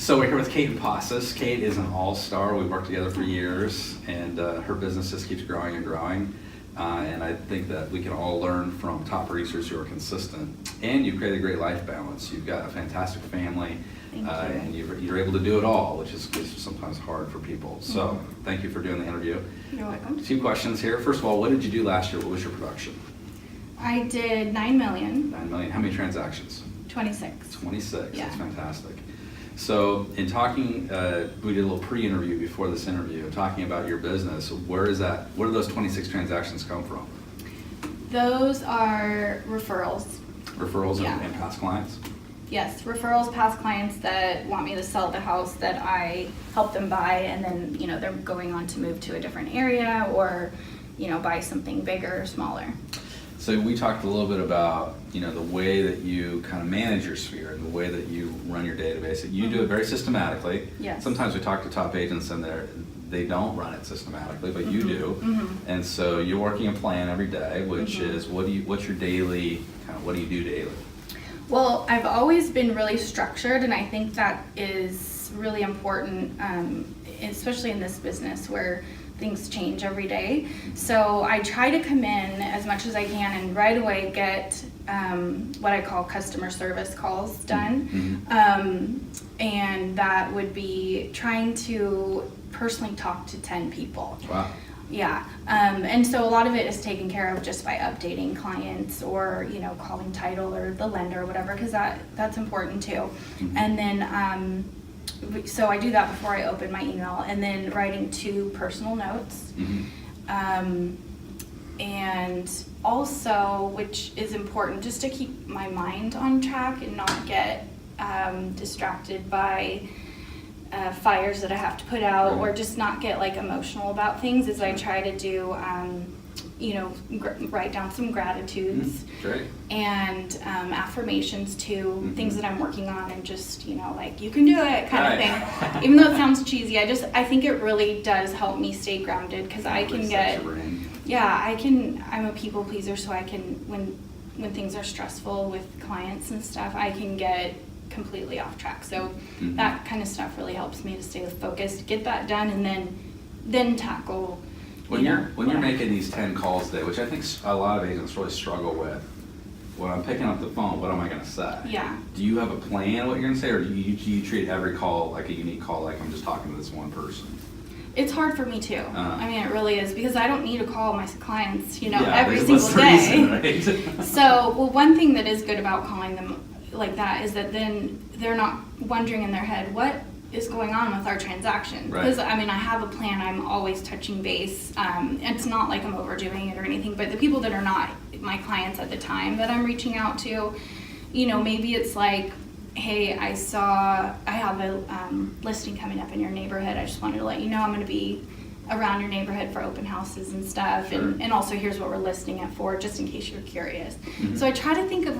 So we're here with Kate Empasis. Kate is an all-star. We've worked together for years, and her business just keeps growing and growing. And I think that we can all learn from top producers who are consistent. And you've created a great life balance. You've got a fantastic family, and you're able to do it all, which is sometimes hard for people. So thank you for doing the interview. You're welcome. 2 questions here. First of all, what did you do last year? What was your production? I did 9 million. 9 million. How many transactions? 26. 26. Yeah. That's fantastic. So in talking, we did a little pre-interview before this interview, talking about your business. Where do those 26 transactions come from? Those are referrals. Referrals Yeah. and past clients? Yes, referrals, past clients that want me to sell the house that I help them buy, and then, they're going on to move to a different area or, buy something bigger or smaller. So we talked a little bit about, the way that you kind of manage your sphere and the way that you run your database. You do it very systematically. Yes. Sometimes we talk to top agents and they don't run it systematically, but you do. And so you're working a plan every day, which is what's your daily, what do you do daily? Well, I've always been really structured, and I think that is really important, especially in this business where things change every day. So I try to come in as much as I can and right away get what I call customer service calls done. And that would be trying to personally talk to 10 people. Wow. Yeah, and so a lot of it is taken care of just by updating clients or, calling title or the lender or whatever, because that's important too. And then, so I do that before I open my email, and then writing 2 personal notes. And also, which is important, just to keep my mind on track and not get distracted by fires that I have to put out, or just not get emotional about things, is I try to do, write down some gratitudes and affirmations too, things that I'm working on, and just, you can do it kind of thing. Even though it sounds cheesy, I think it really does help me stay grounded, because I can get, I'm a people pleaser, so I can, when things are stressful with clients and stuff, I can get completely off track. So that kind of stuff really helps me to stay focused, get that done, and then tackle. When you're making these 10 calls a day, which I think a lot of agents really struggle with, when I'm picking up the phone, what am I going to say? Yeah. Do you have a plan what you're going to say, or do you treat every call like a unique call, like I'm just talking to this one person? It's hard for me too. I mean, it really is, because I don't need to call my clients, every there's single day. Reason, right? So, one thing that is good about calling them like that is that then they're not wondering in their head, what is going on with our transaction? Because I have a plan. I'm always touching base. It's not like I'm overdoing it or anything, but the people that are not my clients at the time that I'm reaching out to, maybe it's like, hey, I have a listing coming up in your neighborhood. I just wanted to let you know I'm going to be around your neighborhood for open houses and stuff. And also here's what we're listing it for, just in case you're curious. So I try to think of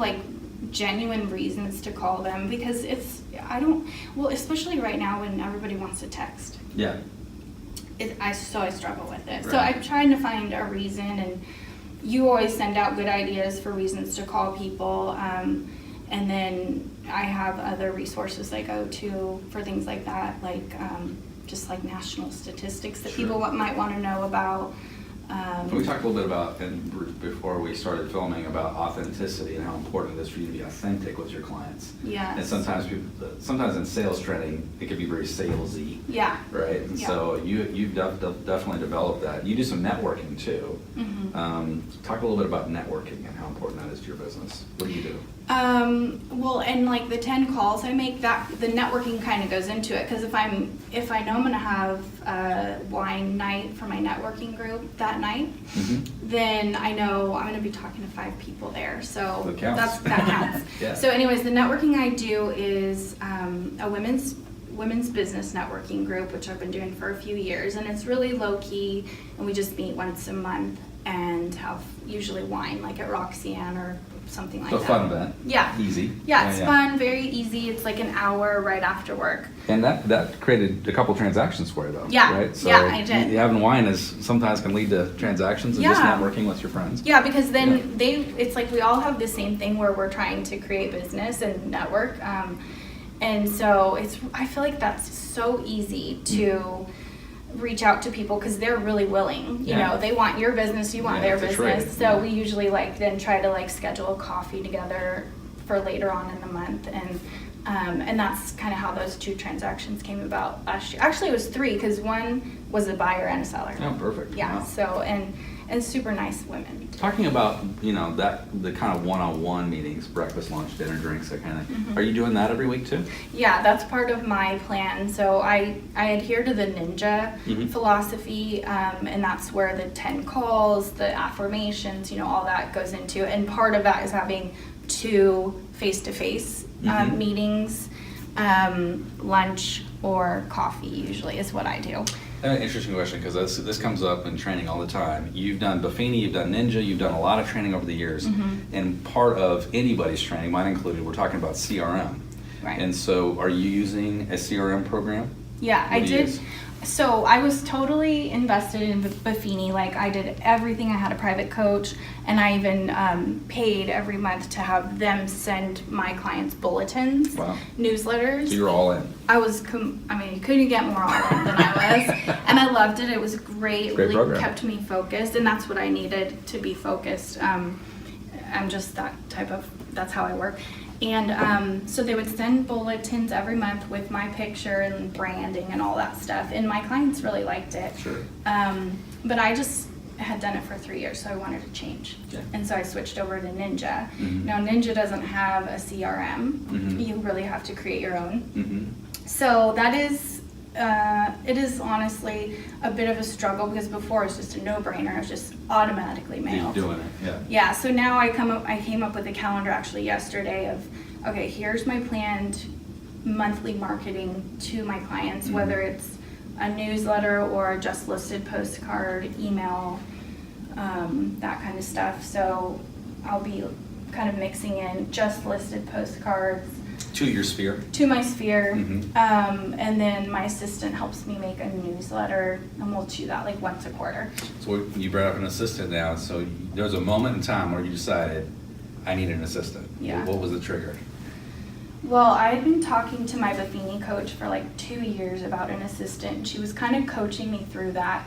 genuine reasons to call them, because especially right now when everybody wants to text. Yeah. I struggle with it. So I'm trying to find a reason, and you always send out good ideas for reasons to call people. And then I have other resources I go to for things like that, just national statistics that people might want to know about. We talked a little bit about, before we started filming, about authenticity and how important it is for you to be authentic with your clients. Yes. And sometimes in sales training, it can be very salesy. Yeah. Right? And so you've definitely developed that. You do some networking too. Talk a little bit about networking and how important that is to your business. What do you do? Well, and the 10 calls I make, that the networking kind of goes into it, because if I know I'm going to have a wine night for my networking group that night, then I know I'm going to be talking to 5 people there. So that counts. So anyways, the networking I do is a women's business networking group, which I've been doing for a few years, and it's really low key, and we just meet once a month and have usually wine, like at Roxanne or something like that. So a fun event. Yeah. Easy. Yeah, it's fun, very easy. It's like an hour right after work. And that created a couple transactions for you, though. Yeah. Right? So I did. Having wine sometimes can lead to transactions and just networking with your friends. Yeah, because then it's like we all have the same thing where we're trying to create business and network. And so I feel like that's so easy to reach out to people because they're really willing. You know, they want your business, you want their business. So we usually then try to schedule a coffee together for later on in the month, and that's kind of how those 2 transactions came about last year. Actually, it was 3 because one was a buyer and a seller. Oh, perfect. Yeah. Wow. So and super nice women. Talking about the kind of one-on-one meetings, breakfast, lunch, dinner, drinks, that kind of thing. Are you doing that every week too? Yeah, that's part of my plan. So I adhere to the ninja philosophy, and that's where the 10 calls, the affirmations, all that goes into. And part of that is having 2 face-to-face meetings, lunch or coffee usually is what I do. An interesting question, because this comes up in training all the time. You've done Buffini, you've done Ninja, you've done a lot of training over the years, and part of anybody's training, mine included, we're talking about CRM. Right. And so are you using a CRM program? Yeah, I did. So I was totally invested in Buffini. I did everything. I had a private coach, and I even paid every month to have them send my clients bulletins, newsletters. So you're all in. I was, you couldn't get more all in than I was, and I loved it. It was great. It really program. kept me focused, and that's what I needed to be focused. I'm just that's how I work. And so they would send bulletins every month with my picture and branding and all that stuff. And my clients really liked it. Sure. But I just had done it for 3 years, so I wanted to change. Okay. And so I switched over to Ninja. Now, Ninja doesn't have a CRM. You really have to create your own. So that is, it is honestly a bit of a struggle because before it was just a no-brainer. It was just automatically mailed. Keep doing it, yeah. Yeah, so now I came up with a calendar actually yesterday of, okay, here's my planned monthly marketing to my clients, whether it's a newsletter or a just listed postcard, email, that kind of stuff. So I'll be kind of mixing in just listed postcards, To your sphere? to my sphere, and then my assistant helps me make a newsletter, and we'll do that once a quarter. So you brought up an assistant now, so there was a moment in time where you decided, I need an assistant. Yeah. What was the trigger? Well, I'd been talking to my Buffini coach for 2 years about an assistant. She was kind of coaching me through that.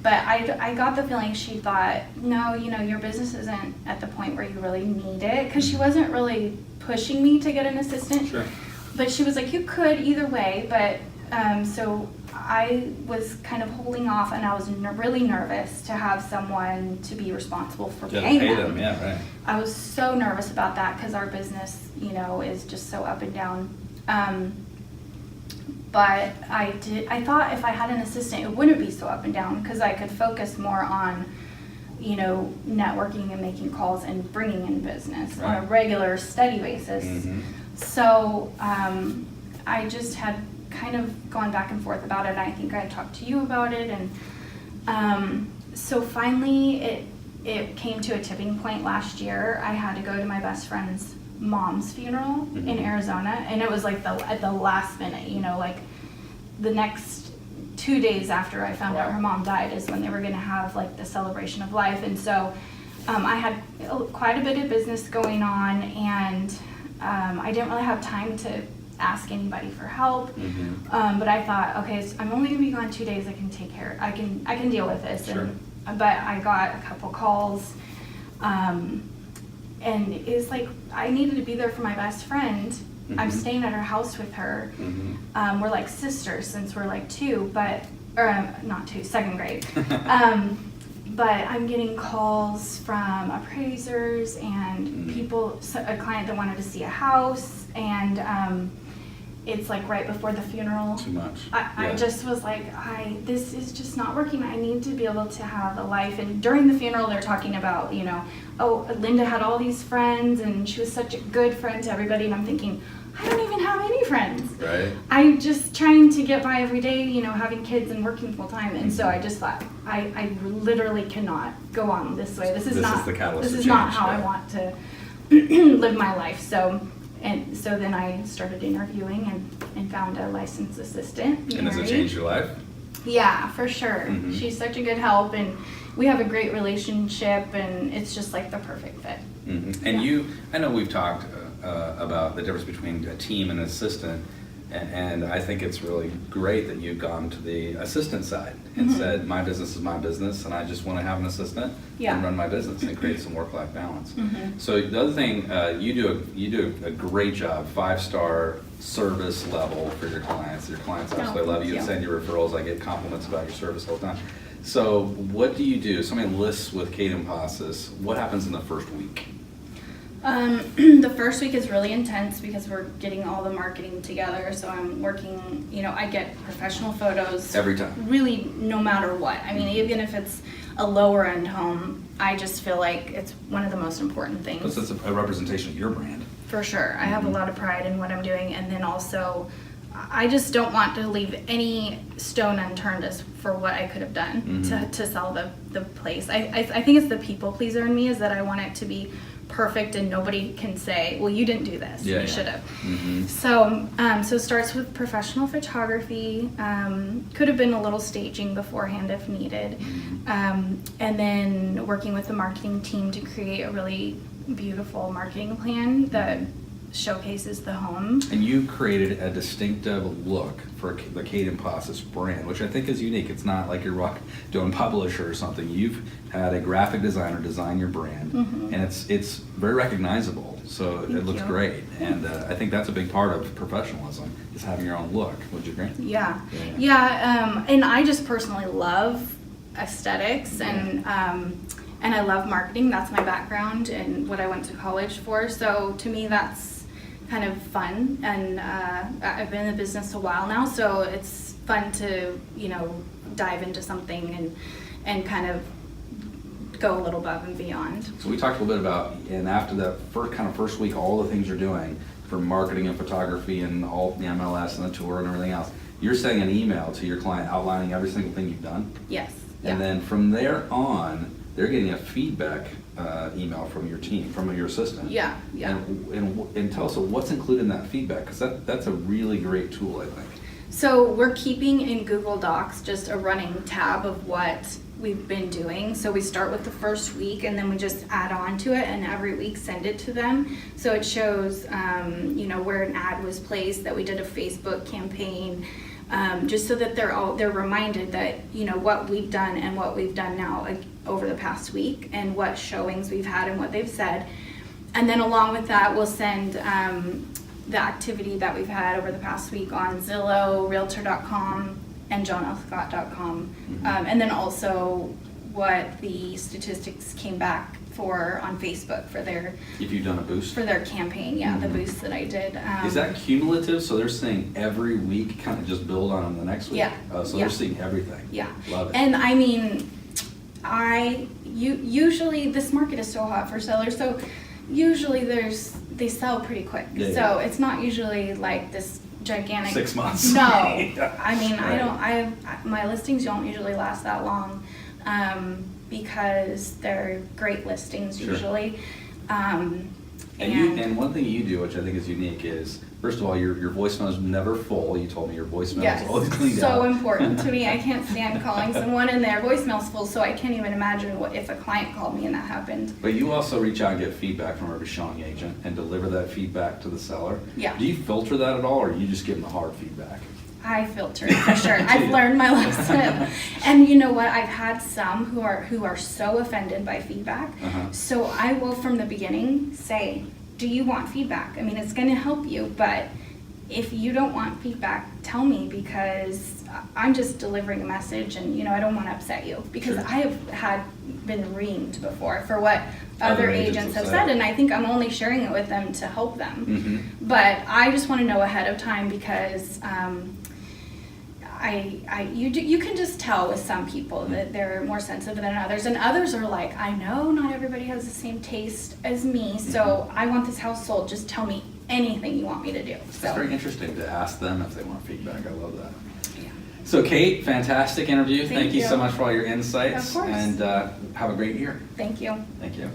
But I got the feeling she thought, no, your business isn't at the point where you really need it. Because she wasn't really pushing me to get an assistant. Sure. But she was like, you could either way. But so I was kind of holding off, and I was really nervous to have someone to be responsible for paying them. Yeah, right. I was so nervous about that because our business, is just so up and down. But I thought if I had an assistant, it wouldn't be so up and down because I could focus more on, networking and making calls and bringing in business on a regular, steady basis. So I just had kind of gone back and forth about it. And I think I talked to you about it. And so finally it came to a tipping point last year. I had to go to my best friend's mom's funeral in Arizona, and it was at the last minute, the next 2 days after I found out her mom died is when they were going to have the celebration of life. And so I had quite a bit of business going on, and I didn't really have time to ask anybody for help. But I thought, okay, so I'm only going to be gone 2 days. I can take care. I can deal with this. Sure. But I got a couple calls. And it was I needed to be there for my best friend. I'm staying at her house with her. We're sisters since we're 2, but, not 2, second grade. But I'm getting calls from appraisers and people, a client that wanted to see a house, and it's right before the funeral. Too much. I just was this is just not working. I need to be able to have a life. And during the funeral, they're talking about, oh, Linda had all these friends and she was such a good friend to everybody. And I'm thinking, I don't even have any friends. Right. I'm just trying to get by every day, having kids and working full time. And so I just thought, I literally cannot go on this way. This is the catalyst This of is not change, how yeah. I want to live my life. So then I started interviewing and found a licensed assistant. And has it changed your life? Yeah, for sure. She's such a good help, and we have a great relationship, and it's just the perfect fit. And I know we've talked about the difference between a team and an assistant. And I think it's really great that you've gone to the assistant side and said, my business is my business, and I just want to have an assistant and run my business and create some work-life balance. So the other thing, you do a great job, 5-star service level for your clients. Your clients absolutely love you and send you referrals. I get compliments about your service all the time. So what do you do? Somebody lists with Kate Empasis. What happens in the first week? The first week is really intense because we're getting all the marketing together. So I'm working, I get professional photos every time. Really, no matter what. I mean, even if it's a lower end home, I just feel like it's one of the most important things. Because it's a representation of your brand. For sure. I have a lot of pride in what I'm doing, and then also I just don't want to leave any stone unturned as for what I could have done to sell the place. I think it's the people pleaser in me, is that I want it to be perfect and nobody can say, well, you didn't do this, you should have. So it starts with professional photography, could have been a little staging beforehand if needed, and then working with the marketing team to create a really beautiful marketing plan that showcases the home. And you created a distinctive look for the Kate Empasis brand, which I think is unique. It's not like you're doing publisher or something. You've had a graphic designer design your brand, and it's very recognizable. So it looks great, and I think that's a big part of professionalism, is having your own look. Would you agree? Yeah. And I just personally love aesthetics and I love marketing. That's my background and what I went to college for. So to me, that's kind of fun. And I've been in the business a while now, so it's fun to, dive into something and kind of go a little above and beyond. So we talked a little bit about, and after that first week, all the things you're doing for marketing and photography and all the MLS and the tour and everything else, you're sending an email to your client outlining every single thing you've done? Yes. And then from there on, they're getting a feedback email from your team, from your assistant. Yeah. And tell us, what's included in that feedback? Because that's a really great tool, I think. So we're keeping in Google Docs just a running tab of what we've been doing. So we start with the first week, and then we just add on to it, and every week send it to them. So it shows, where an ad was placed, that we did a Facebook campaign, just so that they're reminded that what we've done and what we've done now over the past week, and what showings we've had and what they've said. And then along with that, we'll send the activity that we've had over the past week on Zillow, Realtor.com, and JohnLScott.com, and then also what the statistics came back for on Facebook for their. If you've done a boost? For their campaign, the boost that I did. Is that cumulative? So they're saying every week kind of just build on them the next week? Yeah. So they're seeing everything? Yeah. Love it. And I mean, usually this market is so hot for sellers, so usually they sell pretty quick. So it's not usually like this gigantic 6 months. No. I mean, right. My listings don't usually last that long, because they're great listings usually. And one thing you do, which I think is unique, is first of all, your voicemail is never full. You told me your voicemail is always cleaned out. So important to me. I can't stand calling someone and their voicemail's full, so I can't even imagine what if a client called me and that happened. But you also reach out and get feedback from every showing agent and deliver that feedback to the seller. Yeah. Do you filter that at all, or you just give them the hard feedback? I filter it, for sure. I've learned my lesson. And you know what? I've had some who are so offended by feedback. So I will, from the beginning, say, do you want feedback? I mean, it's going to help you, but if you don't want feedback, tell me, because I'm just delivering a message, and I don't want to upset you, because I have been reamed before for what other agents have said, and I think I'm only sharing it with them to help them. But I just want to know ahead of time, because you can just tell with some people that they're more sensitive than others, and others are like, I know not everybody has the same taste as me, so I want this house sold, just tell me anything you want me to do. So it's very interesting to ask them if they want feedback. I love that. So Kate, fantastic interview. Thank you so much for all your insights. Of course. And have a great year. Thank you. Thank you.